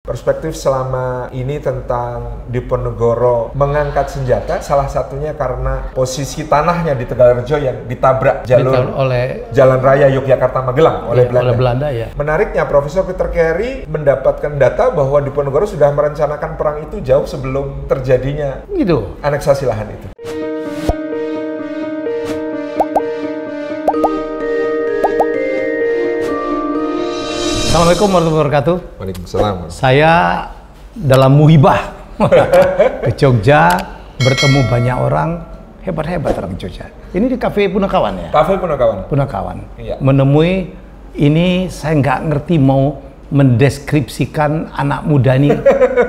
Perspektif selama ini tentang Diponegoro mengangkat senjata, salah satunya karena posisi tanahnya di Tegalrejo yang ditabrak jalur oleh Jalan Raya Yogyakarta-Magelang oleh Belanda. Ya. Menariknya, Profesor Peter Carey mendapatkan data bahwa Diponegoro sudah merencanakan perang itu jauh sebelum terjadinya aneksasi lahan itu. Assalamualaikum warahmatullahi wabarakatuh. Waalaikumsalam. Saya dalam muhibah ke Jogja, bertemu banyak orang hebat-hebat orang Jogja. Ini di Cafe Punakawan ya? Cafe Punakawan. Punakawan. Iya. Menemui ini saya nggak ngerti mau mendeskripsikan anak muda ini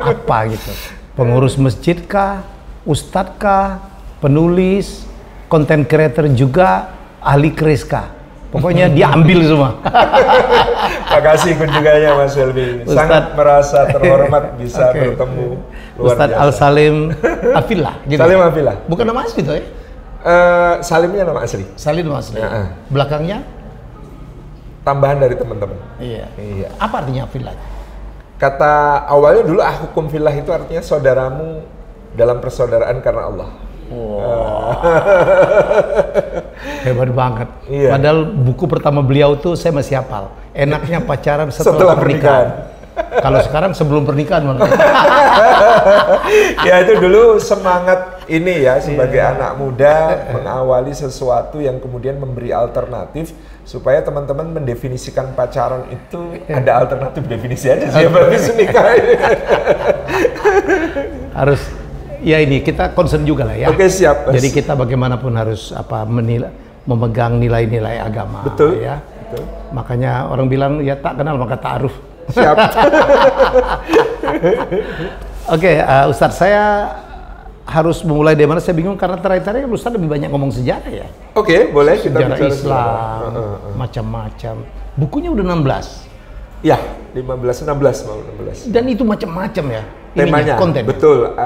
apa gitu. Pengurus masjid kah, ustadz kah, penulis, content creator juga, ahli keris kah? Pokoknya dia ambil semua. Makasih kunjungannya Mas Helmi. Sangat merasa terhormat bisa bertemu. Ustadz Al-Salim Afillah. Gitu. Salim Afillah. Bukan nama asli itu ya? Salimnya nama asli. Salim nama asli. Belakangnya? Tambahan dari teman-teman. Iya. Apa artinya Afillah? Kata awalnya dulu hukum fillah itu artinya saudaramu dalam persaudaraan karena Allah. Wow. Hebat banget. Iya. Padahal buku pertama beliau tuh saya masih hafal. Enaknya pacaran setelah pernikahan. Kalau sekarang sebelum pernikahan malah. Ya itu dulu semangat ini ya sebagai anak muda mengawali sesuatu yang kemudian memberi alternatif supaya teman-teman mendefinisikan pacaran itu ada alternatif definisi aja sih berarti nikah. Harus. Ya ini kita concern juga lah ya. Oke, siap. Jadi kita bagaimanapun harus memegang nilai-nilai agama. Betul. Ya. Betul. Makanya orang bilang ya tak kenal maka ta'aruf. Siap. Oke, Ustadz, saya harus memulai dari mana? Saya bingung karena terakhir-terakhir Ustadz lebih banyak ngomong sejarah ya. Oke, boleh kita sejarah bicara Islam, macam-macam. Bukunya udah 16. Ya, 16 mau 16. Dan itu macam-macam ya. Temanya, konten. Betul.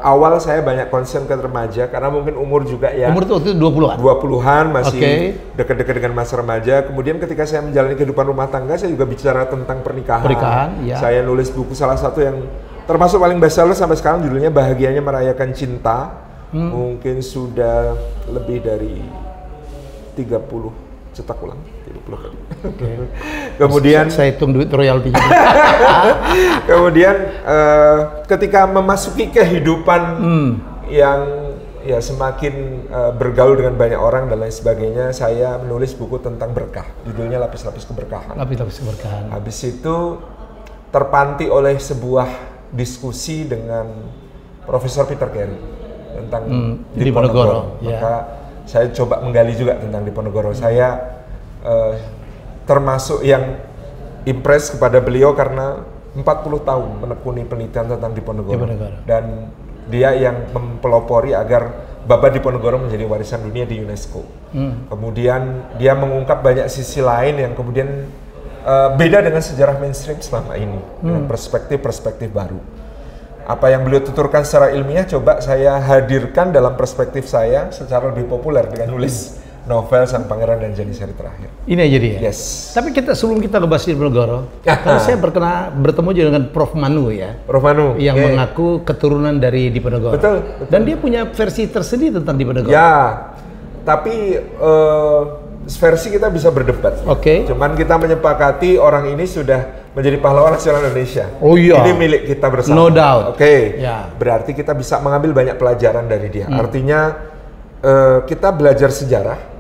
Awal saya banyak concern ke remaja karena mungkin umur juga ya. Umur itu 20-an? 20-an, masih dekat-dekat dengan masa remaja. Kemudian ketika saya menjalani kehidupan rumah tangga, saya juga bicara tentang pernikahan. Ya. Saya nulis buku salah satu yang termasuk paling bestseller sampai sekarang, judulnya Bahagianya Merayakan Cinta. Mungkin sudah lebih dari 30 cetak ulang. Kemudian saya hitung duit royalti. Kemudian ketika memasuki kehidupan yang ya semakin bergaul dengan banyak orang dan lain sebagainya, saya menulis buku tentang berkah, judulnya Lapis-Lapis Keberkahan. Lapis-Lapis Keberkahan. Habis itu terpanti oleh sebuah diskusi dengan Profesor Peter Carey tentang Diponegoro. Maka saya coba menggali juga tentang Diponegoro. Saya termasuk yang impress kepada beliau karena 40 tahun menekuni penelitian tentang Diponegoro. Dan dia yang mempelopori agar Babad Diponegoro menjadi warisan dunia di UNESCO. Kemudian dia mengungkap banyak sisi lain yang kemudian beda dengan sejarah mainstream selama ini, dengan perspektif-perspektif baru. Apa yang beliau tuturkan secara ilmiah coba saya hadirkan dalam perspektif saya secara lebih populer dengan nulis novel Sang Pangeran dan Janisari Terakhir. Ini aja dia. Yes. Tapi sebelum kita ngebahas Diponegoro, karena saya bertemu juga dengan Prof Manu ya. Prof Manu. Yang mengaku keturunan dari Diponegoro. Betul. Dan dia punya versi tersendiri tentang Diponegoro. Ya, tapi versi kita bisa berdebat. Cuman kita menyepakati orang ini sudah menjadi pahlawan nasional Indonesia. Oh iya. Ini milik kita bersama. No doubt. Ya. Berarti kita bisa mengambil banyak pelajaran dari dia. Artinya kita belajar sejarah,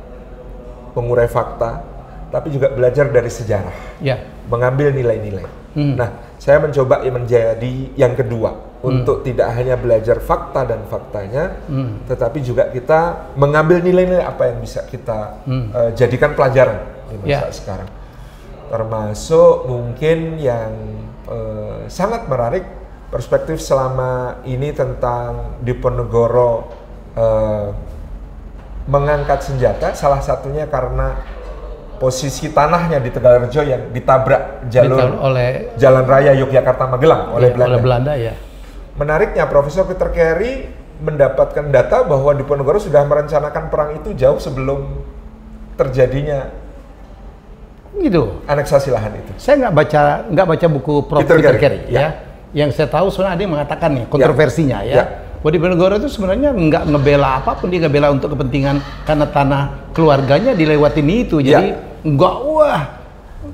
mengurai fakta, tapi juga belajar dari sejarah, mengambil nilai-nilai. Nah, saya mencoba menjadi yang kedua, untuk tidak hanya belajar fakta dan faktanya, tetapi juga kita mengambil nilai-nilai apa yang bisa kita jadikan pelajaran di masa sekarang. Termasuk mungkin yang sangat menarik, perspektif selama ini tentang Diponegoro mengangkat senjata, salah satunya karena posisi tanahnya di Tegalrejo yang ditabrak jalur oleh Jalan Raya Yogyakarta-Magelang oleh Belanda. Ya. Menariknya, Profesor Peter Carey mendapatkan data bahwa Diponegoro sudah merencanakan perang itu jauh sebelum terjadinya gitu aneksasi lahan itu. Saya nggak baca buku Prof. Peter Carey ya. Yang saya tahu sebenarnya ada yang mengatakan nih kontroversinya bahwa Diponegoro itu sebenarnya nggak ngebela apapun, dia nggak bela untuk kepentingan karena tanah keluarganya dilewatin itu, jadi nggak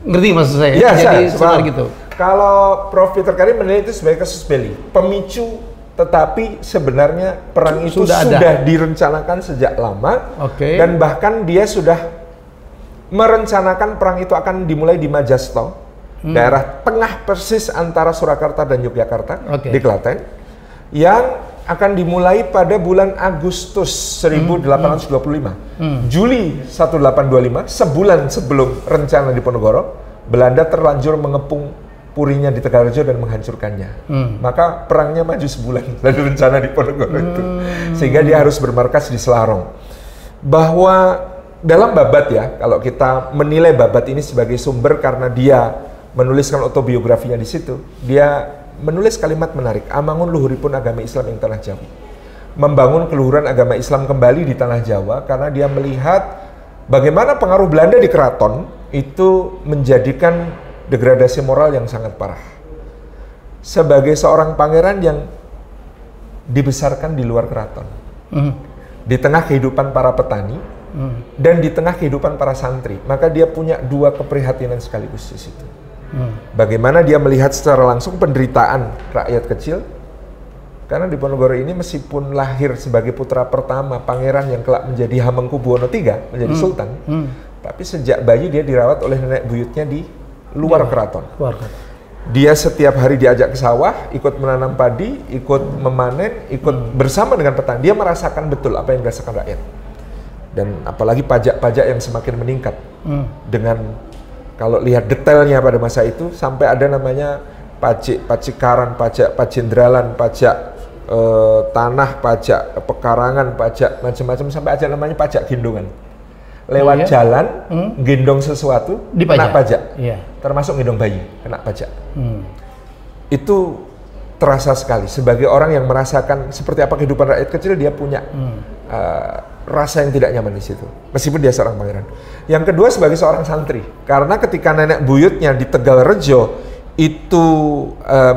ngerti maksud saya? Jadi sebenarnya gitu. Kalau Prof. Peter Karim menilai itu sebagai kasus belli, pemicu, tetapi sebenarnya perang itu sudah direncanakan sejak lama, dan bahkan dia sudah merencanakan perang itu akan dimulai di Majasto, daerah tengah persis antara Surakarta dan Yogyakarta di Klaten, yang akan dimulai pada bulan Agustus 1825. Juli 1825, sebulan sebelum rencana Diponegoro, Belanda terlanjur mengepung purinya di Tegalrejo dan menghancurkannya. Maka perangnya maju sebulan dari rencana Diponegoro itu. Sehingga dia harus bermarkas di Selarong. Bahwa dalam Babat kalau kita menilai Babat ini sebagai sumber karena dia menuliskan autobiografinya di situ, dia menulis kalimat menarik, amangun luhuripun agama Islam yang tanah Jawa. Membangun keluhuran agama Islam kembali di tanah Jawa karena dia melihat bagaimana pengaruh Belanda di keraton itu menjadikan degradasi moral yang sangat parah. Sebagai seorang pangeran yang dibesarkan di luar keraton, di tengah kehidupan para petani, dan di tengah kehidupan para santri, maka dia punya dua keprihatinan sekaligus di situ. Bagaimana dia melihat secara langsung penderitaan rakyat kecil, karena Diponegoro ini meskipun lahir sebagai putra pertama pangeran yang kelak menjadi Hamengkubuwono III, menjadi sultan, tapi sejak bayi dia dirawat oleh nenek buyutnya di luar keraton. Dia setiap hari diajak ke sawah, ikut menanam padi, ikut memanen, ikut bersama dengan petani. Dia merasakan betul apa yang dirasakan rakyat. Dan apalagi pajak-pajak yang semakin meningkat. Dengan kalau lihat detailnya pada masa itu, sampai ada namanya pajak pacikaran, pajak pajendralan, pajak tanah, pajak pekarangan, pajak macam-macam, sampai ada namanya pajak gendongan. Lewat jalan, gendong sesuatu, kena pajak. Termasuk gendong bayi, kena pajak. Itu terasa sekali. Sebagai orang yang merasakan seperti apa kehidupan rakyat kecil, dia punya rasa yang tidak nyaman di situ, meskipun dia seorang pangeran. Yang kedua sebagai seorang santri, karena ketika nenek buyutnya di Tegalrejo itu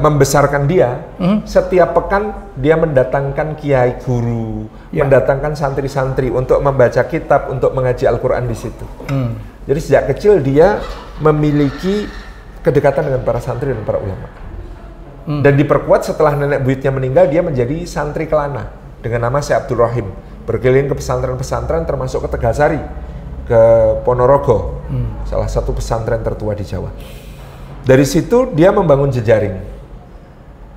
membesarkan dia, setiap pekan dia mendatangkan kiai guru, mendatangkan santri-santri untuk membaca kitab, untuk mengaji Al-Quran di situ. Jadi sejak kecil dia memiliki kedekatan dengan para santri dan para ulama. Dan diperkuat setelah nenek buyutnya meninggal, dia menjadi santri kelana dengan nama Syekh Abdul Rahim. Berkeliling ke pesantren-pesantren termasuk ke Tegasari, ke Ponorogo, salah satu pesantren tertua di Jawa. Dari situ dia membangun jejaring.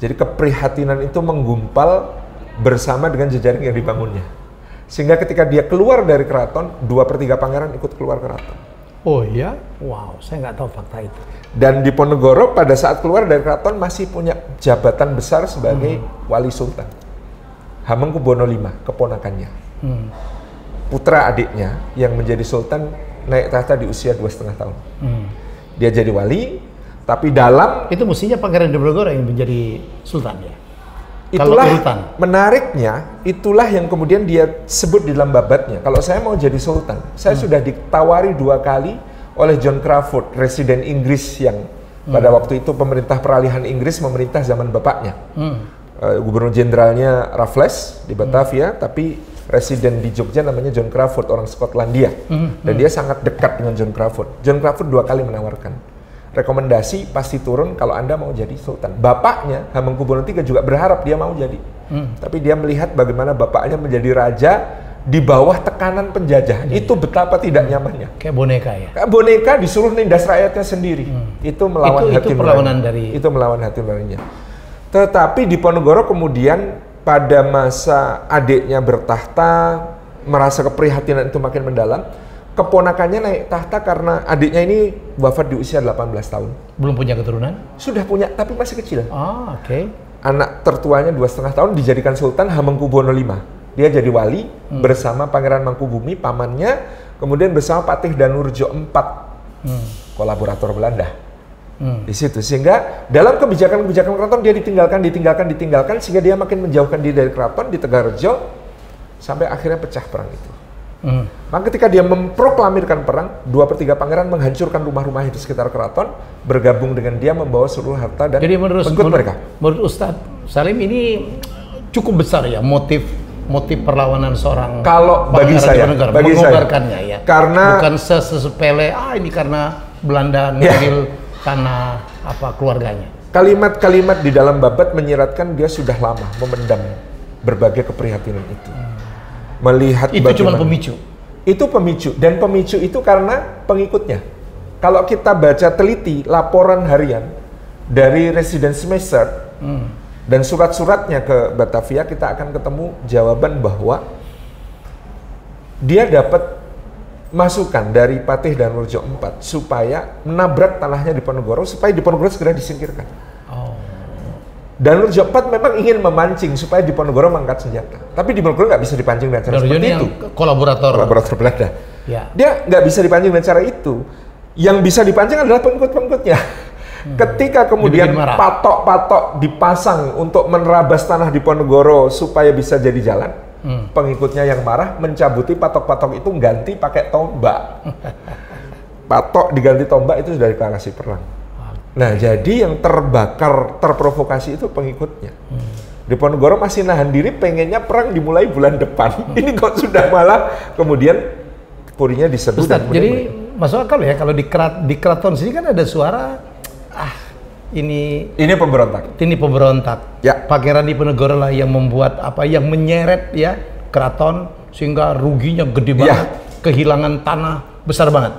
Jadi keprihatinan itu menggumpal bersama dengan jejaring yang dibangunnya. Sehingga ketika dia keluar dari keraton, 2/3 pangeran ikut keluar keraton. Oh iya? Wow, saya nggak tahu fakta itu. Dan Diponegoro pada saat keluar dari keraton masih punya jabatan besar sebagai wali sultan. Hamengkubuwono V, keponakannya. Putra adiknya yang menjadi sultan naik tahta di usia 2,5 tahun. Dia jadi wali, tapi dalam... Itu mestinya Pangeran Diponegoro yang menjadi sultan ya? Itulah menariknya, itulah yang kemudian dia sebut di dalam babatnya. Kalau saya mau jadi sultan, saya sudah ditawari 2 kali oleh John Crawford, residen Inggris yang pada waktu itu pemerintah peralihan Inggris memerintah zaman bapaknya. Gubernur jenderalnya Raffles di Batavia, tapi residen di Jogja namanya John Crawford, orang Skotlandia. Dan dia sangat dekat dengan John Crawford. John Crawford 2 kali menawarkan, rekomendasi pasti turun kalau Anda mau jadi sultan. Bapaknya, Hamengkubuwono III juga berharap dia mau jadi. Tapi dia melihat bagaimana bapaknya menjadi raja di bawah tekanan penjajah. Itu betapa tidak nyamannya. Kayak boneka ya? Kayak boneka disuruh nindas rakyatnya sendiri. Itu melawan hati nurani. Itu melawan hati nuraninya. Tetapi Diponegoro kemudian pada masa adiknya bertahta, merasa keprihatinan itu makin mendalam, keponakannya naik tahta karena adiknya ini wafat di usia 18 tahun. Belum punya keturunan? Sudah punya, tapi masih kecil. Oke. Anak tertuanya 2,5 tahun dijadikan sultan, Hamengkubuwono V. Dia jadi wali bersama Pangeran Mangkubumi, pamannya, kemudian bersama Patih Danurjo IV, kolaborator Belanda. Di situ, sehingga dalam kebijakan-kebijakan keraton dia ditinggalkan, sehingga dia makin menjauhkan diri dari keraton di Tegalrejo, sampai akhirnya pecah perang itu. Maka ketika dia memproklamirkan perang, 2/3 pangeran menghancurkan rumah-rumah di sekitar keraton, bergabung dengan dia membawa seluruh harta dan pengikut mereka. Menurut Ustadz Salim ini cukup besar ya motif perlawanan seorang kalau bagi saya, mengobarkannya ya. Karena bukan sesepele ini karena Belanda ngambil tanah keluarganya. Kalimat-kalimat di dalam Babad menyiratkan dia sudah lama memendam berbagai keprihatinan itu. Melihat itu cuma pemicu. Itu pemicu, dan pemicu itu karena pengikutnya. Kalau kita baca teliti laporan harian dari Residence-Master dan surat-suratnya ke Batavia, kita akan ketemu jawaban bahwa dia dapat masukan dari Patih Danurjo IV supaya menabrak tanahnya Diponegoro, supaya Diponegoro segera disingkirkan. Danurjo IV memang ingin memancing supaya Diponegoro mengangkat senjata, tapi Diponegoro nggak bisa dipancing dengan cara seperti itu. Kolaborator Belanda. Ya. Dia nggak bisa dipancing dengan cara itu. Yang bisa dipancing adalah pengikut-pengikutnya. Ketika kemudian patok-patok dipasang untuk menerabas tanah Diponegoro supaya bisa jadi jalan, pengikutnya yang marah mencabuti patok-patok itu, ganti pakai tombak. Patok diganti tombak, itu sudah deklarasi perang. Nah, jadi yang terbakar, terprovokasi itu pengikutnya. Diponegoro masih nahan diri, pengennya perang dimulai bulan depan. Ini kok sudah malah kemudian purinya diseduh. Jadi masuk akal ya kalau di keraton sini kan ada suara ini pemberontak. Ini pemberontak. Ya. Pangeran Diponegoro lah yang membuat yang menyeret ya keraton sehingga ruginya gede banget, kehilangan tanah besar banget.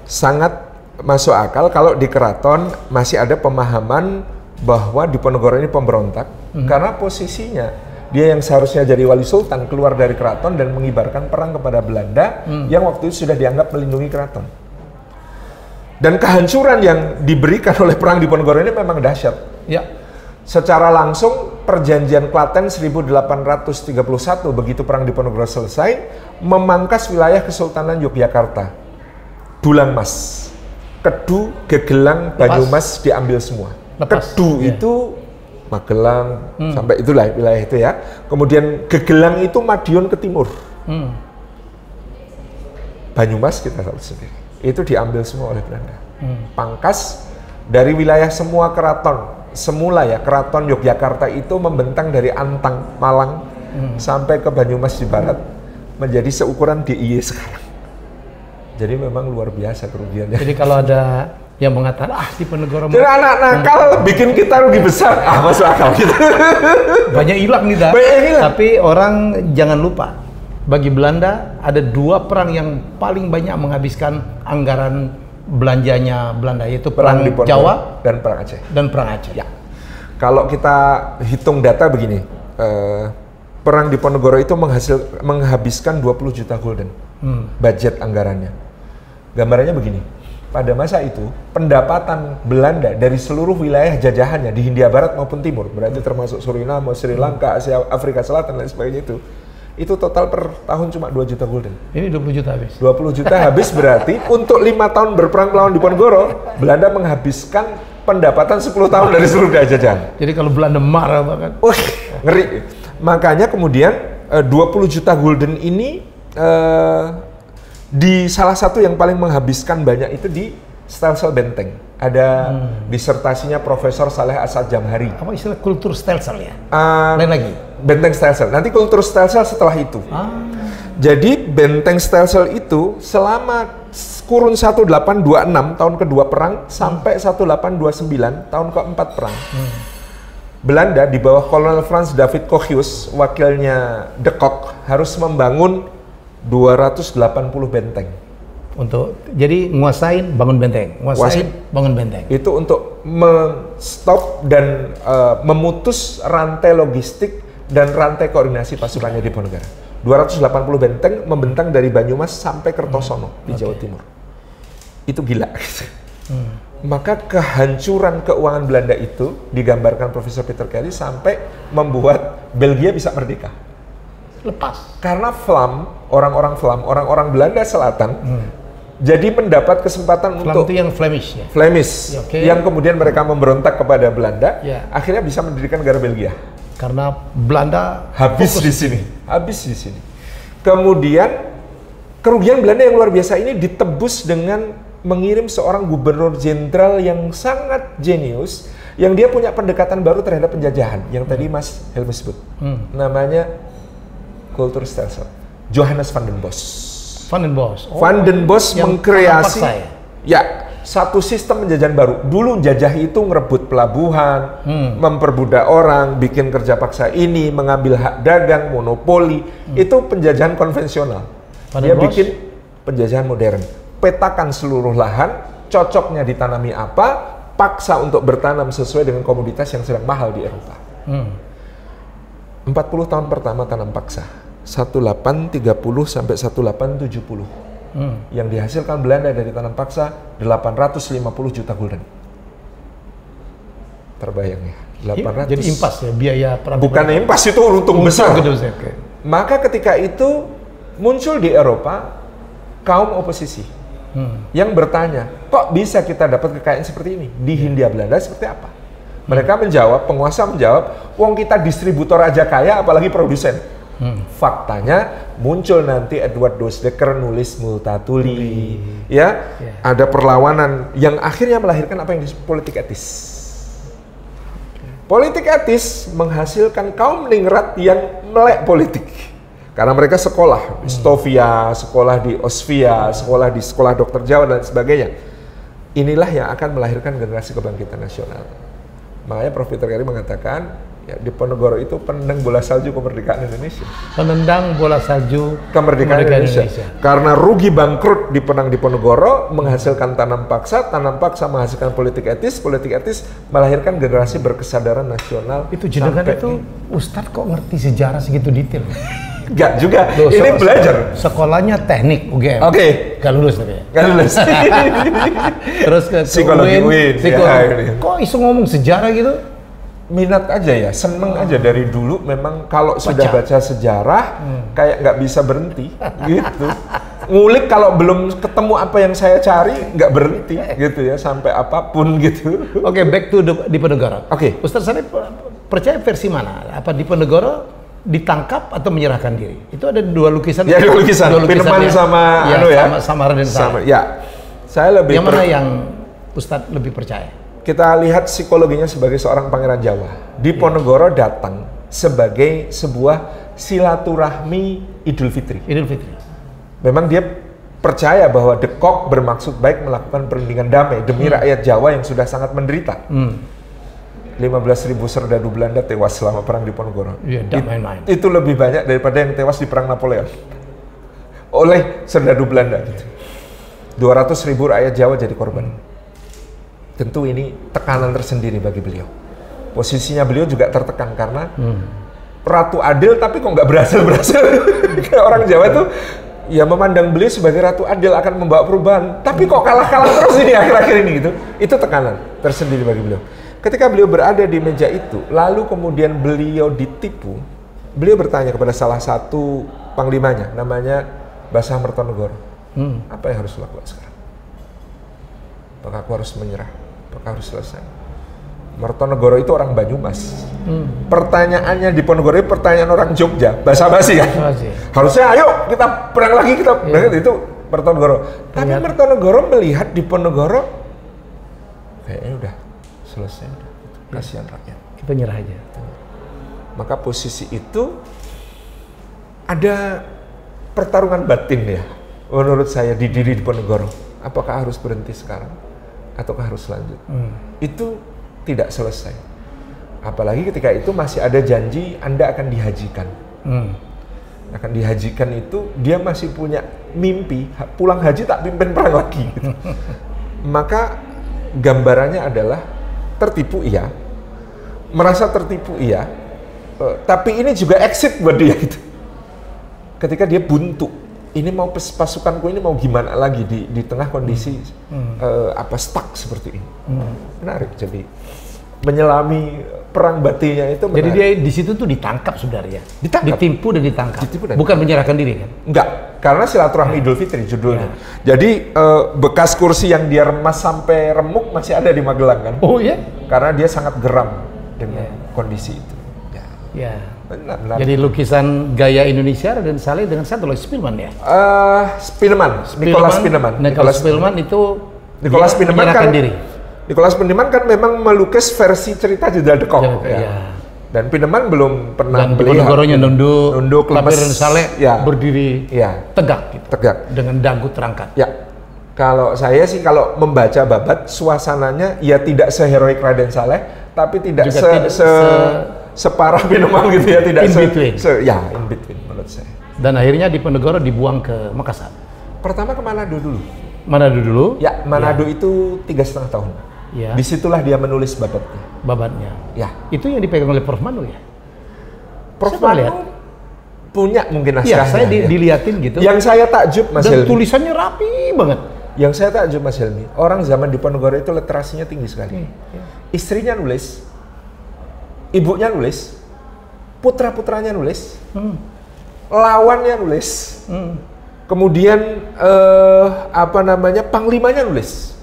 Sangat masuk akal kalau di keraton masih ada pemahaman bahwa Diponegoro ini pemberontak karena posisinya dia yang seharusnya jadi wali sultan keluar dari keraton dan mengibarkan perang kepada Belanda yang waktu itu sudah dianggap melindungi keraton. Dan kehancuran yang diberikan oleh perang Diponegoro ini memang dahsyat. Ya. Secara langsung perjanjian Klaten 1831 begitu perang Diponegoro selesai memangkas wilayah Kesultanan Yogyakarta, Bulangmas, Kedu, Gegelang, Banyumas diambil semua. Kedu itu Magelang sampai itulah wilayah itu ya. Kemudian Gegelang itu Madiun ke timur. Banyumas kita tahu sendiri. Itu diambil semua oleh Belanda. Pangkas dari wilayah semua keraton. Semula ya keraton Yogyakarta itu membentang dari Antang, Malang sampai ke Banyumas di barat menjadi seukuran DIY sekarang. Jadi memang luar biasa kerugiannya. Jadi kalau ada yang mengatakan Diponegoro jadi anak nakal bikin kita rugi besar, masuk akal gitu. Banyak hilang nih, tapi orang jangan lupa bagi Belanda ada 2 perang yang paling banyak menghabiskan anggaran belanjanya Belanda, yaitu perang Jawa dan perang Aceh. Ya. Kalau kita hitung data begini, perang Diponegoro itu menghabiskan 20 juta gulden budget anggarannya. Gambarannya begini, pada masa itu pendapatan Belanda dari seluruh wilayah jajahannya di Hindia Barat maupun Timur, berarti termasuk Suriname, Sri Lanka, Asia, Afrika Selatan dan sebagainya itu total per tahun cuma 2 juta gulden. Ini 20 juta habis. 20 juta habis berarti untuk 5 tahun berperang melawan Diponegoro, Belanda menghabiskan pendapatan 10 tahun dari seluruh wilayah jajahan. Jadi kalau Belanda marah banget. Ngeri. Makanya kemudian 20 juta gulden ini di salah satu yang paling menghabiskan banyak itu di stelsel benteng. Ada disertasinya Profesor Saleh Asad Jamhari. Apa istilah kultur stelsel ya? Lain lagi? Benteng stelsel. Nanti kultur stelsel setelah itu. Jadi benteng stelsel itu selama kurun 1826 tahun kedua perang sampai 1829 tahun keempat perang. Belanda di bawah Kolonel Frans David Kochius, wakilnya de Kock, harus membangun 280 benteng. Jadi nguasain bangun benteng, bangun benteng. Itu untuk men-stop dan memutus rantai logistik dan rantai koordinasi pasukannya Diponegoro. 280 benteng membentang dari Banyumas sampai Kertosono di Jawa Timur. Itu gila. Maka kehancuran keuangan Belanda itu digambarkan Profesor Peter Kelly sampai membuat Belgia bisa merdeka. Lepas. Karena orang-orang Belanda Selatan jadi mendapat kesempatan untuk itu yang Flemish ya? Flemish, yang kemudian mereka memberontak kepada Belanda, akhirnya bisa mendirikan negara Belgia. Karena Belanda habis di sini. Kemudian kerugian Belanda yang luar biasa ini ditebus dengan mengirim seorang gubernur jenderal yang sangat jenius, yang dia punya pendekatan baru terhadap penjajahan, yang tadi Mas Helmi sebut. Namanya Kulturstelsel, Johannes van den Bosch. Van den Bosch. Van den Bosch mengkreasi satu sistem penjajahan baru. Dulu jajah itu ngerebut pelabuhan, memperbudak orang, bikin kerja paksa ini, mengambil hak dagang, monopoli. Itu penjajahan konvensional. Dia bikin penjajahan modern. Petakan seluruh lahan, cocoknya ditanami apa, paksa untuk bertanam sesuai dengan komoditas yang sedang mahal di Eropa. 40 tahun pertama tanam paksa, 1830 sampai 1870. Yang dihasilkan Belanda dari tanam paksa 850 juta gulden. Terbayang ya, 800. Jadi impas ya biaya perang. Bukan impas, itu untung besar. Maka ketika itu muncul di Eropa kaum oposisi. Yang bertanya, kok bisa kita dapat kekayaan seperti ini? Di Hindia Belanda seperti apa? Mereka menjawab, penguasa menjawab, wong kita distributor aja kaya, apalagi produsen. Faktanya muncul nanti Edward Doesdecker nulis Multatuli, ada perlawanan yang akhirnya melahirkan apa yang disebut politik etis. Politik etis menghasilkan kaum ningrat yang melek politik. Karena mereka sekolah, Stovia, sekolah di Osvia, sekolah di sekolah dokter Jawa dan sebagainya. Inilah yang akan melahirkan generasi kebangkitan nasional. Makanya Prof. Peter Carey mengatakan, ya, Diponegoro itu penendang bola salju kemerdekaan Indonesia. Penendang bola salju kemerdekaan Indonesia. Karena rugi bangkrut dipenang Diponegoro, menghasilkan tanam paksa menghasilkan politik etis melahirkan generasi berkesadaran nasional. Itu jenengan itu, Ustadz kok ngerti sejarah segitu detail? Enggak juga, ini belajar. Sekolahnya teknik UGM. Gak lulus tapi ya? Gak lulus. Terus ke psikologi UIN. Kok iso ngomong sejarah gitu? Minat aja ya, seneng aja dari dulu. Memang kalau sudah baca sejarah, kayak nggak bisa berhenti gitu. Ngulik kalau belum ketemu apa yang saya cari, nggak berhenti gitu ya, sampai apapun gitu. Back to Diponegoro. Ustaz Sarip percaya versi mana? Apa Diponegoro ditangkap atau menyerahkan diri? Itu ada dua lukisan. Ya, dua lukisan. Pineman sama sama Raden Saleh. Ya, saya lebih. Yang mana yang Ustadz lebih percaya? Kita lihat psikologinya sebagai seorang pangeran Jawa. Diponegoro datang sebagai sebuah silaturahmi Idul Fitri. Memang dia percaya bahwa dekok bermaksud baik melakukan perundingan damai demi rakyat Jawa yang sudah sangat menderita. 15.000 serdadu Belanda tewas selama perang Diponegoro. Itu lebih banyak daripada yang tewas di perang Napoleon oleh serdadu Belanda. 200.000 rakyat Jawa jadi korban. Tentu ini tekanan tersendiri bagi beliau. Posisinya beliau juga tertekan karena Ratu Adil tapi kok nggak berhasil. Orang Jawa tuh ya memandang beliau sebagai Ratu Adil akan membawa perubahan, tapi kok kalah terus ini akhir-akhir ini gitu. Itu tekanan tersendiri bagi beliau. Ketika beliau berada di meja itu, lalu kemudian beliau ditipu, beliau bertanya kepada salah satu panglimanya, namanya Basah Mertonegoro. Apa yang harus dilakukan sekarang? Apakah aku harus menyerah? Apakah harus selesai? Mertonegoro itu orang Banyumas. Pertanyaannya Diponegoro itu pertanyaan orang Jogja, basa-basi kan? Harusnya ayo kita perang lagi, itu Mertonegoro. Tapi Mertonegoro melihat Diponegoro, kayaknya udah selesai, kasihan rakyat. Kita nyerah aja. Maka posisi itu ada pertarungan batin ya, menurut saya di diri Diponegoro. Apakah harus berhenti sekarang, ataukah harus lanjut? Itu tidak selesai. Apalagi ketika itu masih ada janji Anda akan dihajikan. Akan dihajikan itu dia masih punya mimpi pulang haji tak pimpin perang lagi. Gitu. Maka gambarannya adalah tertipu iya, merasa tertipu iya, tapi ini juga exit buat dia gitu. Ketika dia buntu, ini mau pasukanku ini mau gimana lagi di tengah kondisi stuck seperti ini. Menarik, jadi menyelami perang batinnya itu menarik. Jadi dia di situ tuh ditangkap sebenarnya, ditipu dan ditangkap. Bukan menyerahkan diri kan? Enggak, karena silaturahmi Idul Fitri judulnya. Jadi bekas kursi yang dia remas sampai remuk masih ada di Magelang kan? Oh iya? Karena dia sangat geram dengan kondisi itu. Ya. Ya. Benar. Jadi lukisan gaya Indonesia Raden Saleh dengan satu lagi Spilman ya? Nicholas Spilman. Nicholas Spilman itu Nicholas Spilman kan diri. Nicholas Spilman kan memang melukis versi cerita Jendral Dekok. Ya. Dan Pineman belum pernah melihat. Diponegoronya nunduk, tapi Raden Saleh berdiri tegak, gitu, dengan dagu terangkat. Ya. Kalau saya sih kalau membaca Babat, suasananya ya tidak seheroik Raden Saleh, tapi tidak separah Pineman gitu ya, tidak in between. In between menurut saya. Dan akhirnya Diponegoro dibuang ke Makassar. Pertama ke Manado dulu. Manado dulu? Ya, Manado itu 3,5 tahun. Ya. Disitulah dia menulis Babatnya. Ya. Itu yang dipegang oleh Prof. Manu ya? Prof. Manu punya mungkin naskahnya. Iya, saya diliatin gitu. Yang saya takjub Mas Helmi. Dan tulisannya rapi banget. Yang saya takjub Mas Helmi, orang zaman Diponegoro itu literasinya tinggi sekali. Istrinya nulis, ibunya nulis, putra-putranya nulis, lawannya nulis, kemudian panglimanya nulis.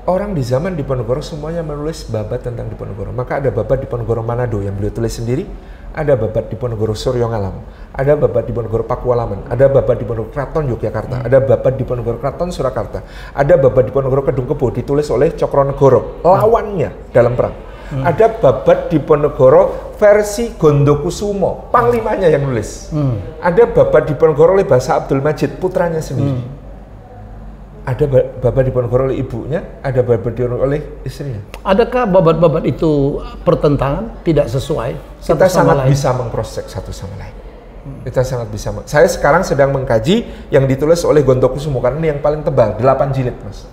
Orang di zaman Diponegoro semuanya menulis babat tentang Diponegoro. Maka ada babat Diponegoro Manado yang beliau tulis sendiri, ada babat Diponegoro Suryo Ngalam, ada babat Diponegoro Pakualaman, ada babat Diponegoro Kraton Yogyakarta, ada babat Diponegoro Kraton Surakarta, ada babat Diponegoro Kedung Kebo ditulis oleh Cokronegoro, lawannya dalam perang. Ada babat Diponegoro versi Gondokusumo, panglimanya yang nulis. Ada babat Diponegoro oleh Basa Abdul Majid, putranya sendiri. Ada babat Diponegoro oleh ibunya, ada babat Diponegoro oleh istrinya. Adakah babat-babat itu pertentangan, tidak sesuai? Kita sangat bisa mengcross-check satu sama lain. Kita sangat bisa. Saya sekarang sedang mengkaji yang ditulis oleh Gondokusumo, karena ini yang paling tebal, 8 jilid, Mas.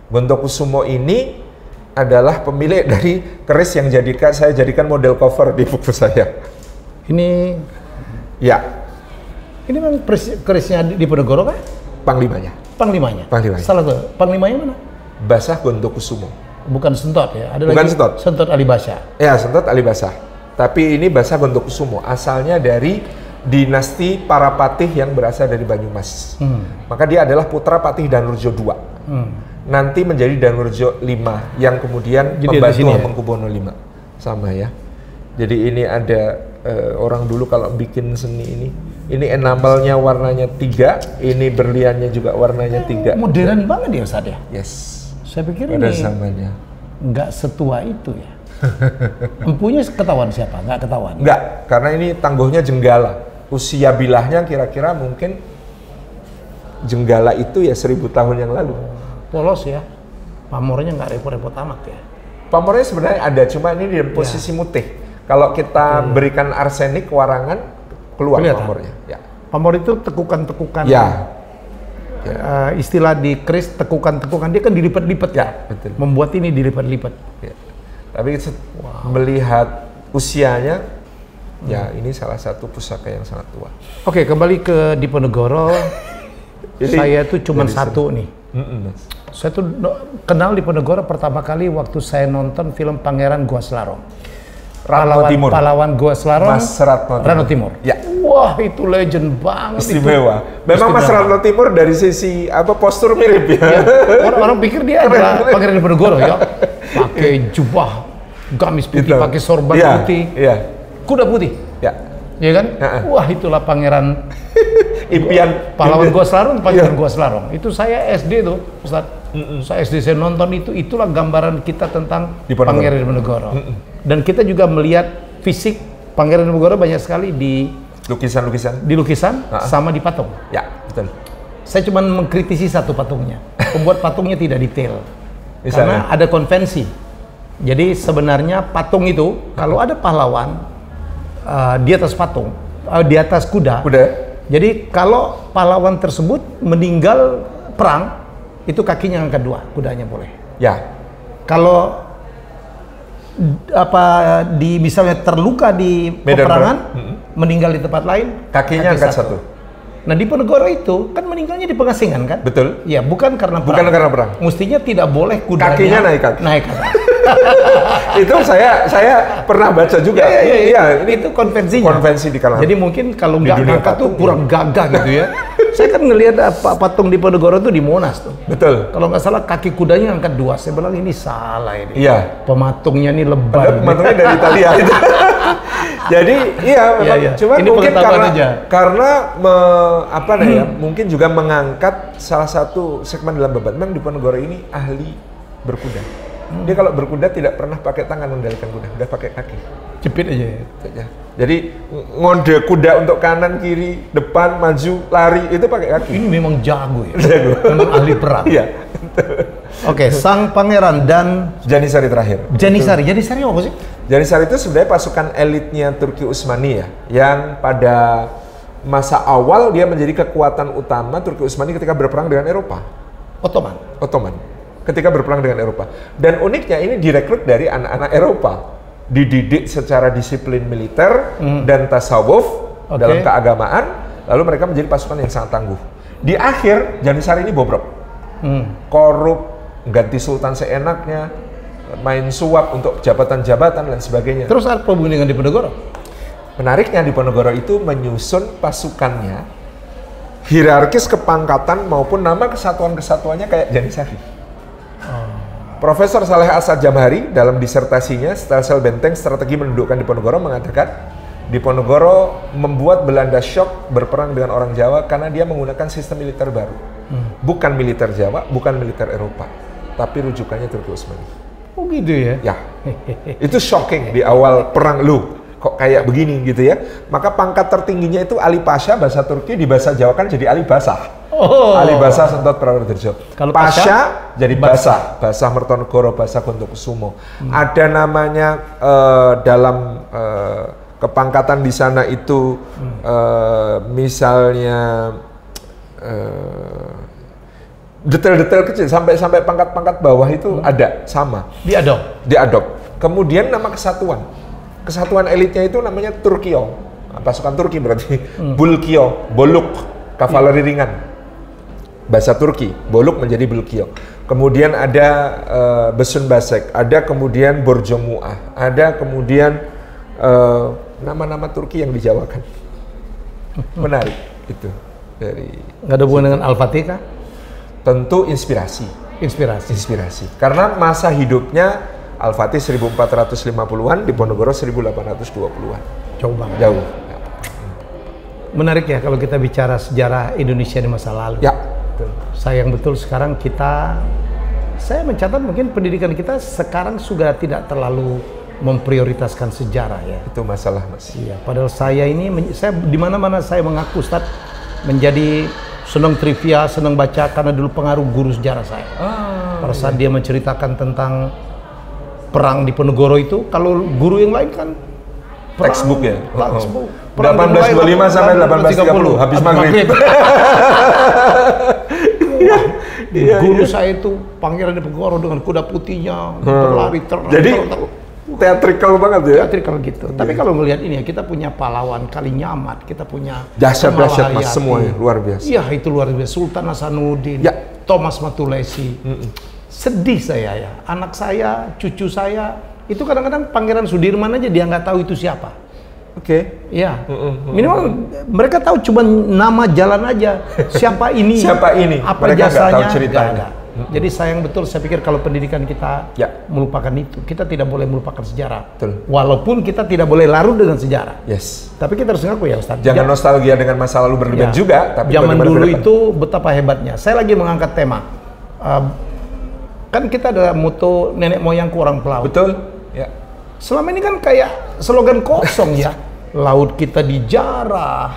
Gondokusumo ini adalah pemilik dari keris yang saya jadikan model cover di buku saya. Ini? Ya. Ini memang kerisnya Diponegoro kah? Panglimanya. Panglimanya. Salah tuh. Panglimanya mana? Basah Gondokusumo. Bukan Sentot ya? Ada bukan lagi Sentot. Sentot Alibasa. Ya, Sentot Alibasa. Tapi ini Basah Gondokusumo. Asalnya dari dinasti para patih yang berasal dari Banyumas. Maka dia adalah putra Patih Danurjo II. Nanti menjadi Danurjo V yang kemudian membantu Hamengkubuwono V. Sama ya. Jadi ini ada orang dulu kalau bikin seni ini enamelnya warnanya 3, ini berliannya juga warnanya 3. Modern banget ya Ustaz ya? Yes. Saya pikir pada ini zamannya nggak setua itu ya. Empunya ketahuan siapa? Nggak ketahuan? Nggak, karena ini tangguhnya Jenggala. Usia bilahnya kira-kira mungkin Jenggala itu ya 1000 tahun yang lalu. Polos ya, pamornya nggak repot-repot amat ya? Pamornya sebenarnya ada, cuma ini di posisi mutih. Kalau kita berikan arsenik warangan, keluar pamornya. Ya. Pamor itu tekukan-tekukan. Ya. Istilah di keris tekukan-tekukan, dia kan dilipat-lipat ya. Betul. Membuat ini dilipat-lipat. Ya. Tapi melihat usianya, ya ini salah satu pusaka yang sangat tua. Oke, kembali ke Diponegoro. Saya tuh cuma satu nih. Saya tuh kenal Diponegoro pertama kali waktu saya nonton film Pangeran Gua Selarong. Pahlawan Gua Selarong, Mas Ratno Timur. Ya. Wah, itu legend banget. Istimewa. Memang Mas Ratno Timur dari sisi postur mirip ya. Orang pikir dia adalah Pangeran Diponegoro ya. Pakai jubah gamis putih, pakai sorban putih, kuda putih. Ya kan? Wah, itulah Pangeran impian pahlawan Gua Selarong, Pangeran Gua Selarong. Itu saya SD tuh, Ustaz. Saya SD saya nonton itulah gambaran kita tentang Pangeran Diponegoro. Dan kita juga melihat fisik Pangeran Diponegoro banyak sekali di lukisan sama di patung. Ya, betul. Saya cuma mengkritisi satu patungnya. Pembuat patungnya tidak detail. Karena ada konvensi. Jadi sebenarnya patung itu kalau ada pahlawan di atas patung, di atas kuda. Jadi kalau pahlawan tersebut meninggal perang, itu kakinya angkat 2, kudanya boleh. Ya. Kalau misalnya terluka di peperangan, meninggal di tempat lain, kakinya angkat 1. Nah, Diponegoro itu kan meninggalnya di pengasingan kan? Betul. Ya, bukan karena perang. Mestinya tidak boleh kudanya kakinya naik atas. Itu saya pernah baca juga. Iya, ini itu konvensinya. Konvensi di kalangan. Jadi mungkin kalau nggak angkat tuh kurang gagah gitu ya. Saya kan ngelihat patung di Ponorogo tuh di Monas tuh. Betul. Kalau nggak salah kaki kudanya angkat 2. Saya bilang ini salah ini. Iya. Pematungnya ini lebay. Pematungnya dari Italia itu. Jadi iya memang. Iya. Cuma ini mungkin karena ya, mungkin juga mengangkat salah satu segmen dalam babat. Memang di Ponorogo ini ahli berkuda. Dia kalau berkuda tidak pernah pakai tangan mengendalikan kuda, udah pakai kaki. Jepit aja ya. Jadi ngonde kuda untuk kanan, kiri, depan, maju, lari itu pakai kaki. Ini memang jago ya. Jago. Memang ahli perang. Iya. Oke, sang pangeran dan Janisari terakhir. Janisari apa sih? Janisari itu sebenarnya pasukan elitnya Turki Utsmani ya, yang pada masa awal dia menjadi kekuatan utama Turki Utsmani ketika berperang dengan Eropa. Ottoman. Ketika berperang dengan Eropa. Dan uniknya ini direkrut dari anak-anak Eropa. Dididik secara disiplin militer dan tasawuf dalam keagamaan, lalu mereka menjadi pasukan yang sangat tangguh. Di akhir, Janisari ini bobrok. Korup, ganti sultan seenaknya, main suap untuk jabatan-jabatan dan sebagainya. Terus apa hubungannya dengan Diponegoro? Menariknya Diponegoro itu menyusun pasukannya, hierarkis kepangkatan maupun nama kesatuan-kesatuannya kayak Janisari. Profesor Saleh Asad Jamhari dalam disertasinya Stelsel Benteng Strategi Mendudukkan Diponegoro mengatakan Diponegoro membuat Belanda shock berperang dengan orang Jawa karena dia menggunakan sistem militer baru. Bukan militer Jawa, bukan militer Eropa, tapi rujukannya Turki Utsmani. Oh gitu ya? Ya, itu shocking di awal perang lu. Kok kayak begini gitu ya? Maka pangkat tertingginya itu Ali Pasha, bahasa Turki, di bahasa Jawa kan jadi Ali Basah. Ali Basah Sentot Prawodirjo. Kalau Pasha jadi Basah, Basah Mertonegoro, Basah Gontokusumo. Ada namanya dalam kepangkatan di sana itu misalnya detail-detail kecil sampai pangkat-pangkat bawah itu ada sama. Diadop. Kemudian nama kesatuan elitnya itu namanya Turkio, pasukan Turki berarti. Bulkio, Boluk, kavaleri ringan. Bahasa Turki, Boluk menjadi Bulkio. Kemudian ada Besun Basek, ada kemudian Borjomuah, ada kemudian nama-nama Turki yang dijawakan. Menarik itu dari. Nggak ada hubungan dengan Al-Fatih kah? Tentu inspirasi. Karena masa hidupnya Al-Fatih 1450-an, Diponegoro 1820-an. Jauh. Menarik ya kalau kita bicara sejarah Indonesia di masa lalu. Ya. Sayang betul sekarang saya mencatat mungkin pendidikan kita sekarang sudah tidak terlalu memprioritaskan sejarah ya. Itu masalah Mas. Iya, padahal saya di mana-mana saya mengaku Ustaz menjadi senang trivia, senang baca karena dulu pengaruh guru sejarah saya. Pada saat dia menceritakan tentang perang di Ponorogo itu, kalau guru yang lain kan textbook ya. Textbook. 1825 sampai 1830 habis maghrib. Guru saya itu Pangeran Diponegoro dengan kuda putihnya berlari Jadi teatrikal banget ya. Teatrikal gitu. Tapi kalau melihat ini ya, kita punya pahlawan Kalinyamat, kita punya dahsyat Mas semuanya luar biasa. Iya, itu luar biasa. Sultan Hasanuddin, Thomas Matulesi. Sedih saya ya. Anak saya, cucu saya, itu kadang-kadang Pangeran Sudirman aja dia nggak tahu itu siapa. Ya. Minimal mereka tahu cuma nama jalan aja. Siapa ini? Apa mereka jasanya? Tahu ceritanya. Jadi sayang betul saya pikir kalau pendidikan kita melupakan itu. Kita tidak boleh melupakan sejarah. Betul. Walaupun kita tidak boleh larut dengan sejarah. Yes. Tapi kita harus ngaku ya Ustaz. Jangan nostalgia dengan masa lalu berlebihan juga. Tapi zaman dulu itu betapa hebatnya. Saya lagi mengangkat tema. Kan kita ada moto nenek moyangku orang pelaut. Betul. Ya. Selama ini kan kayak slogan kosong ya. Laut kita dijarah,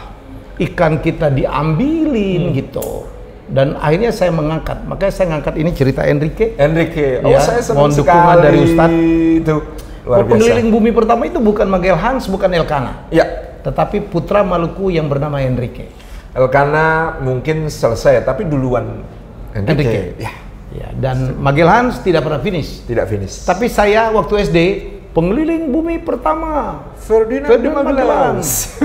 ikan kita diambilin gitu. Dan akhirnya saya mengangkat, makanya saya ngangkat ini cerita Enrique. Saya senang mohon dukungan dari Ustadz. Itu luar biasa. Pengeliling bumi pertama itu bukan Magelhans, bukan Elkanah. Ya. Tetapi putra Maluku yang bernama Enrique. Elkanah mungkin selesai, tapi duluan Enrique. Ya. Dan Magelhans tidak pernah finish. Tidak finish. Tapi saya waktu SD pengeliling bumi pertama Ferdinand Magelhanes.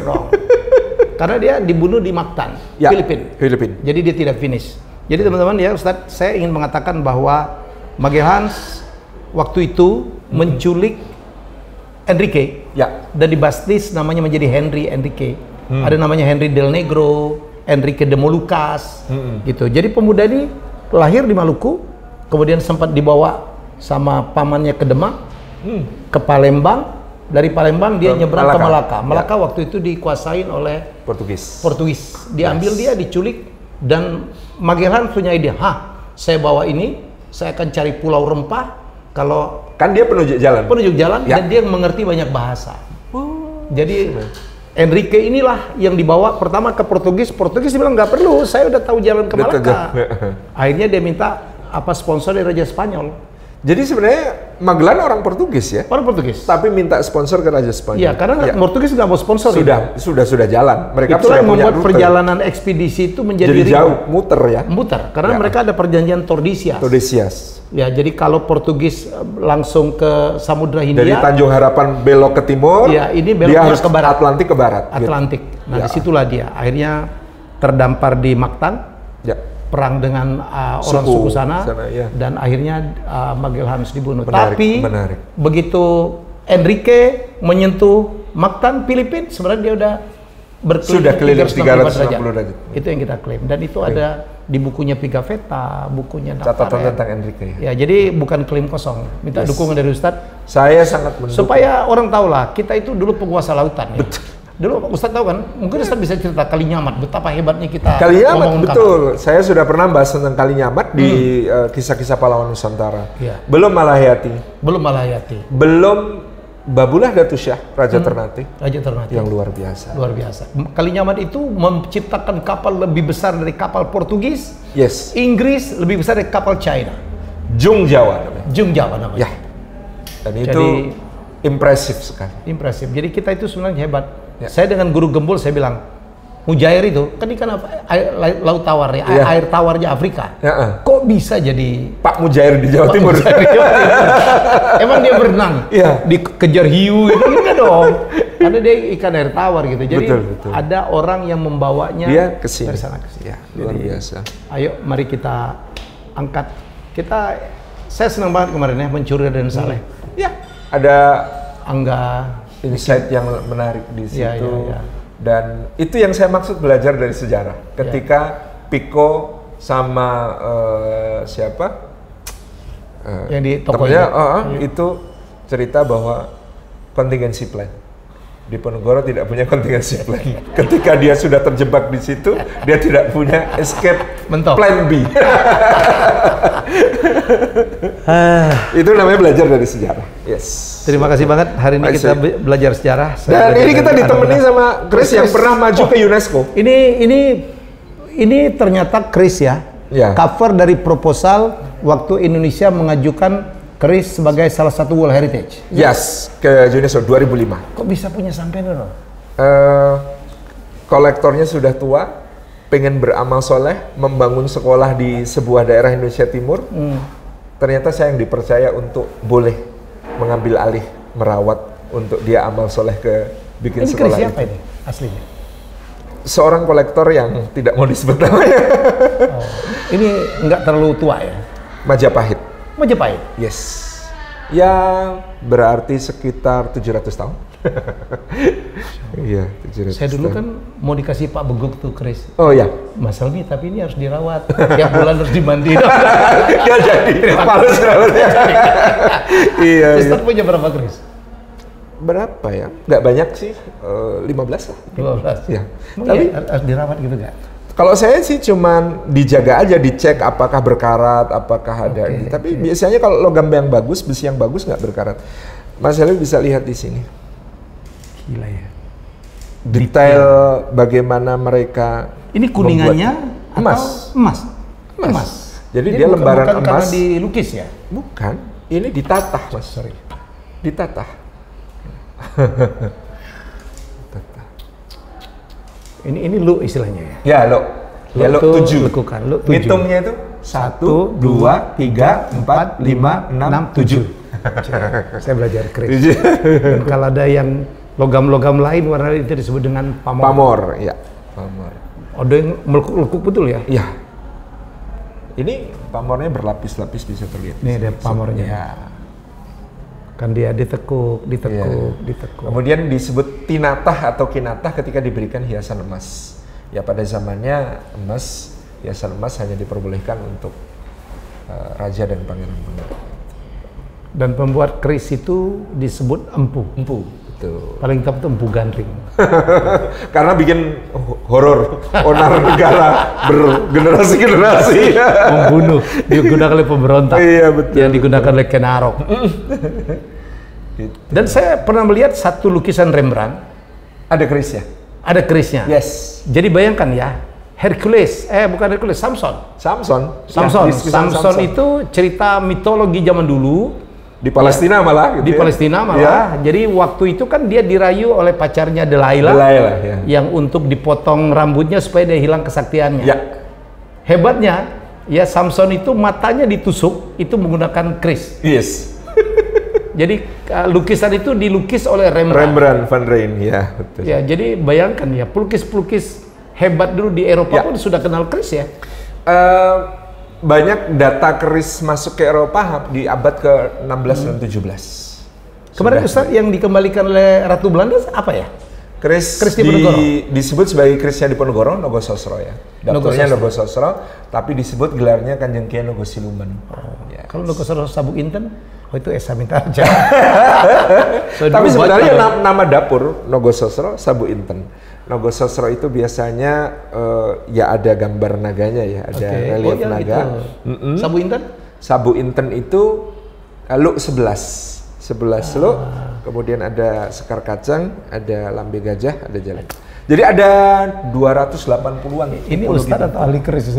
Karena dia dibunuh di Mactan, Filipina. Jadi dia tidak finish. Jadi teman-teman ya Ustadz, saya ingin mengatakan bahwa Magelhanes waktu itu menculik Enrique dan dibaptis namanya menjadi Henry Enrique. Ada namanya Henry del Negro, Enrique de Molucas, gitu. Jadi pemuda ini lahir di Maluku, kemudian sempat dibawa sama pamannya ke Demak, ke Palembang. Dari Palembang dia nyebrang ke Malaka. Malaka waktu itu dikuasain oleh Portugis. Diambil dia, diculik, dan Magellan punya ide, saya bawa ini, saya akan cari pulau rempah. Kalau kan dia penunjuk jalan, dan dia mengerti banyak bahasa. Jadi Enrique inilah yang dibawa pertama ke Portugis bilang nggak perlu, saya udah tahu jalan ke Malaka. Akhirnya dia minta sponsor dari Raja Spanyol. Jadi sebenarnya Magellan orang Portugis ya? Orang Portugis. Tapi minta sponsor ke Raja Spanyol. Iya, karena Portugis nggak mau sponsor. Sudah jalan. Mereka itulah yang membuat perjalanan ekspedisi itu menjadi jauh, muter ya? Muter, karena mereka ada perjanjian Tordesillas. Ya, jadi kalau Portugis langsung ke Samudra Hindia. Dari Tanjung Harapan belok ke timur. Ya, ini belok dia harus ke barat. Atlantik ke barat. Atlantik. Gitu. Nah, disitulah dia akhirnya terdampar di Mactan. Perang dengan orang suku sana dan akhirnya Magellan harus dibunuh. Tapi begitu Enrique menyentuh Mactan, Filipina, sebenarnya dia udah berkeliling 360 derajat. Itu yang kita klaim, dan itu ada di bukunya Pigafetta, bukunya catatan tentang Enrique. Ya, jadi bukan klaim kosong. Minta dukungan dari Ustadz. Saya sangat mendukung. Supaya orang tahu lah, kita itu dulu penguasa lautan. Ya. Betul. Dulu Ustadz tahu kan, mungkin Ustadz bisa cerita Kalinyamat, betapa hebatnya kita. Kalinyamat, betul. Saya sudah pernah bahas tentang Kalinyamat di kisah-kisah pahlawan Nusantara. Belum Malahayati. Belum Babullah Datusyah, Raja Ternate. Yang luar biasa. Luar biasa. Kalinyamat itu menciptakan kapal lebih besar dari kapal Portugis. Inggris lebih besar dari kapal China. Jung Jawa namanya. Ya. Dan itu impresif sekali. Impresif. Jadi kita itu sebenarnya hebat. Saya dengan guru gembul saya bilang, Mujair itu kan ikan apa? Laut tawar ya, air tawarnya Afrika. Kok bisa jadi Pak Mujair di Jawa Timur? Emang dia berenang? Dikejar hiu gitu, enggak dong. Karena dia ikan air tawar gitu. Jadi betul. Ada orang yang membawanya ke sini. Dari sana ke sini. Luar biasa. Ayo mari kita angkat. Saya senang banget kemarin ya mencuri dan Saleh. Ada Angga insight yang menarik di situ. Dan itu yang saya maksud belajar dari sejarah. Ketika Pico sama siapa? Yang di tokonya itu cerita bahwa contingency plan. Diponegoro tidak punya contingency plan. Ketika dia sudah terjebak di situ, dia tidak punya escape plan B. Itu namanya belajar dari sejarah. Terima kasih banget, hari ini kita belajar sejarah. Dan ini kita ditemani sama Chris yang pernah maju ke UNESCO. Ini ternyata Chris ya. Cover dari proposal waktu Indonesia mengajukan Chris sebagai salah satu World Heritage. Ke UNESCO 2005. Kok bisa punya sampai dulu? Kolektornya sudah tua, pengen beramal soleh, membangun sekolah di sebuah daerah Indonesia Timur. Ternyata saya yang dipercaya untuk boleh mengambil alih merawat untuk dia amal soleh ke bikin ini sekolah. Ini siapa ini aslinya? Seorang kolektor yang tidak mau disebut namanya. Ini nggak terlalu tua ya? Majapahit. Yes. Ya berarti sekitar 700 tahun. Iya, 700 Saya dulu kan mau dikasih Pak Beguk tuh, Chris. Oh ya. Mas Helmi, tapi ini harus dirawat. Tiap bulan harus dimandiin. Ya jadi. Males rawatnya. Iya. Ustaz punya berapa, Chris? Berapa ya? Nggak banyak sih. 15 lah. 15. Ya. Tapi harus dirawat gitu nggak? Kalau saya sih cuman dijaga aja, dicek apakah berkarat, apakah ada. Tapi biasanya kalau logam yang bagus, besi yang bagus nggak berkarat. Mas Helmi bisa lihat di sini. Gila ya. Detail bagaimana mereka. Ini kuningannya emas. Emas. Jadi dia lembaran bukan emas. Karena dilukis ya? Bukan. Ini ditatah, Mas. Sorry. Ditatah. Ini lu istilahnya ya? Ya, lo. Ya, lo 7. Lekukan, lo 7. Hitungnya itu 1, 2, 3, 4, 5, 6, 7. Saya belajar Chris. Dan kalau ada yang logam-logam lain warna itu disebut dengan pamor. Pamor, ya. Pamor. Ada yang melekuk-lekuk betul ya? Iya. Ini pamornya berlapis-lapis bisa terlihat. Ini ada pamornya. Ya. Kan dia ditekuk. Kemudian disebut tinatah atau kinatah ketika diberikan hiasan emas. Ya pada zamannya emas, hiasan emas hanya diperbolehkan untuk raja dan pangeran-pangeran. Dan pembuat keris itu disebut empu. Empu, betul. Paling top itu empu gandring. Karena bikin horor, onar negara bergenerasi-generasi. Membunuh, digunakan oleh pemberontak. Iya, betul. Yang digunakan oleh Ken Arok. Gitu. Dan saya pernah melihat satu lukisan Rembrandt. Ada kerisnya? Ada kerisnya. Yes. Jadi bayangkan ya, Hercules, bukan Hercules, Samson. Samson itu cerita mitologi zaman dulu. Di Palestina malah. Gitu di Palestina malah. Ya. Jadi waktu itu kan dia dirayu oleh pacarnya Delilah ya. Yang untuk dipotong rambutnya supaya dia hilang kesaktiannya. Ya. Hebatnya, ya Samson itu matanya ditusuk, itu menggunakan keris. Yes. Jadi lukisan itu dilukis oleh Rembrandt van Rijn, ya betul. Ya, jadi bayangkan ya, pelukis-pelukis hebat dulu di Eropa pun sudah kenal keris ya. Banyak data keris masuk ke Eropa di abad ke-16 dan 17. Kemarin Ustaz yang dikembalikan oleh Ratu Belanda apa ya? Keris disebut sebagai kerisnya Diponegoro, Nogososro ya. Daftarnya Nogososro, tapi disebut gelarnya Kanjeng Kiai Nogosiluman. Yes. Kalau Nogososro Sabuk Inten, itu Esa minta aja. Tapi sebenarnya nama dapur Nogososro Sabuk Inten. Nogososro itu biasanya ya ada gambar naganya ya, ada relief naga. Sabuk Inten? Sabuk Inten itu luk 11 luk, kemudian ada sekar kacang, ada lambe gajah, ada jalan. Jadi ada 280-an. Ini Ustadz atau ahli keris?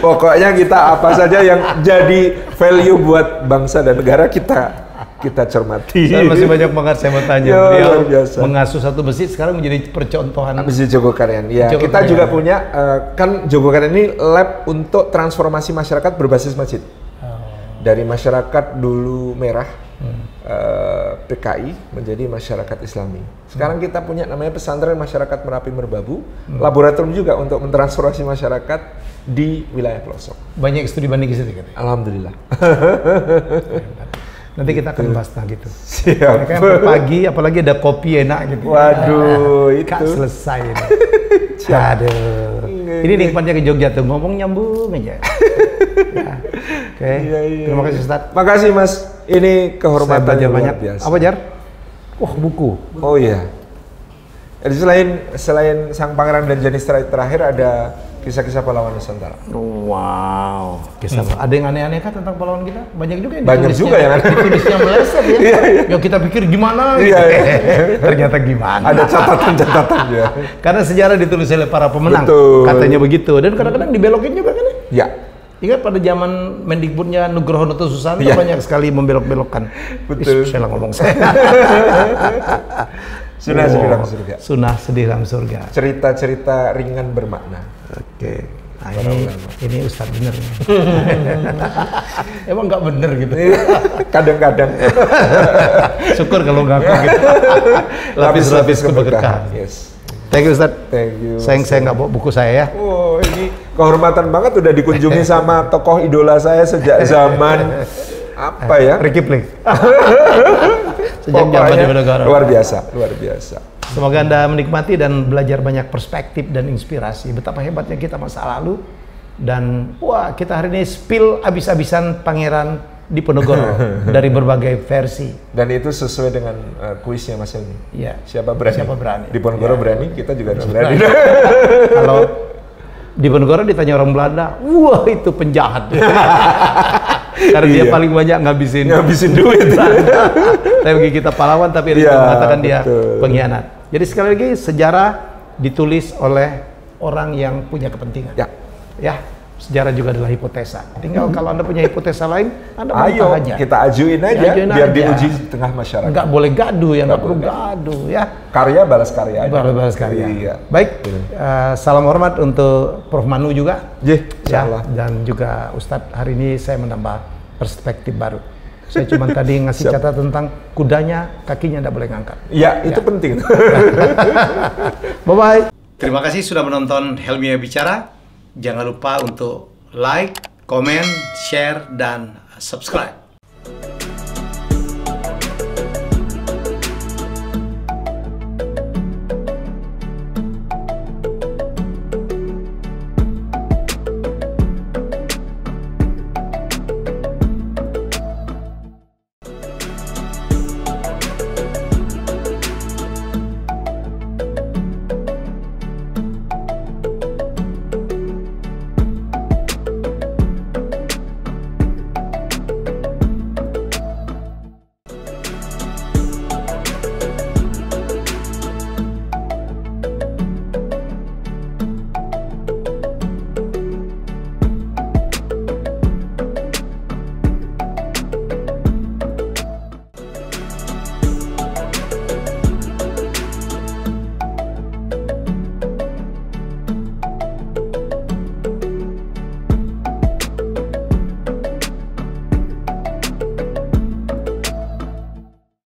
Pokoknya kita apa saja yang jadi value buat bangsa dan negara kita cermati. Saya masih banyak banget saya mau tanya. Beliau mengasuh satu masjid sekarang menjadi percontohan. Masjid Jogokarian. Ya, kita juga punya kan Jogokarian ini lab untuk transformasi masyarakat berbasis masjid. Dari masyarakat dulu merah PKI menjadi masyarakat Islami. Sekarang kita punya namanya pesantren masyarakat Merapi Merbabu, laboratorium juga untuk mentransformasi masyarakat di wilayah pelosok. Banyak studi banding di situ kan? Alhamdulillah. Nanti kita akan bahas gitu. Siap. Kan pagi apalagi ada kopi enak gitu. Waduh, itu Kak selesai. Aduh. Ini nikmatnya ke Jogja tuh, ngomong nyambung aja. Ya. Oke. Terima kasih Ustaz. Makasih Mas. Ini kehormatan yang banyak. Biasa. Apa Jar? Wah, buku. Oh iya. Jadi selain Sang Pangeran dan Jenis terakhir ada kisah-kisah pahlawan Nusantara. Wow. Kisah ada yang aneh-aneh kan tentang pahlawan kita? Banyak juga yang banyak juga yang ditulisnya meleset ya. Yang kita pikir gimana gitu. Ternyata gimana. Ada catatan-catatan ya. Karena sejarah ditulis oleh para pemenang. Betul. Katanya begitu. Dan kadang-kadang dibelokin juga kan ya? Ya. Ingat pada zaman Mendikbudnya Nugroho Noto Susanto banyak sekali membelok-belokkan. Betul. Saya ngomong saya. Sunnah sedih dalam surga. Sunnah sedih dalam surga. Cerita-cerita ringan bermakna. Oke. Nah, ini Ustadz bener. Emang nggak bener gitu? Kadang-kadang. Syukur kalau ngaku gitu. Lapis-lapis keberkahan. Yes. Thank you Ustadz. Thank you. Saya nggak bawa buku saya ya. Oh ini kehormatan banget udah dikunjungi sama tokoh idola saya sejak zaman apa ya? Ricky Plik. Sejak zaman Diponegoro. Luar biasa. Semoga Anda menikmati dan belajar banyak perspektif dan inspirasi. Betapa hebatnya kita masa lalu. Dan wah, kita hari ini spill abis-abisan Pangeran Diponegoro dari berbagai versi. Dan itu sesuai dengan kuisnya Mas Helmi. Iya. Siapa berani? Diponegoro berani, kita juga harus berani. Kalau Diponegoro ditanya orang Belanda, wah itu penjahat. Karena dia paling banyak ngabisin duit. Tapi kita pahlawan, tapi ada yang mengatakan dia pengkhianat. Jadi sekali lagi sejarah ditulis oleh orang yang punya kepentingan. Ya, sejarah juga adalah hipotesa. Tinggal kalau Anda punya hipotesa lain, Anda bantah aja. Kita ajuin aja biar diuji di tengah masyarakat. Nggak boleh gaduh ya, nggak perlu gaduh ya. Karya balas karya aja. Balas karya. Iya. Baik, salam hormat untuk Prof. Manu juga. Dan juga Ustadz, hari ini saya menambah perspektif baru. Saya cuma tadi ngasih catatan tentang kudanya, kakinya tidak boleh ngangkat. Ya, itu penting. Bye-bye. Terima kasih sudah menonton Helmia Bicara. Jangan lupa untuk like, komen, share, dan subscribe.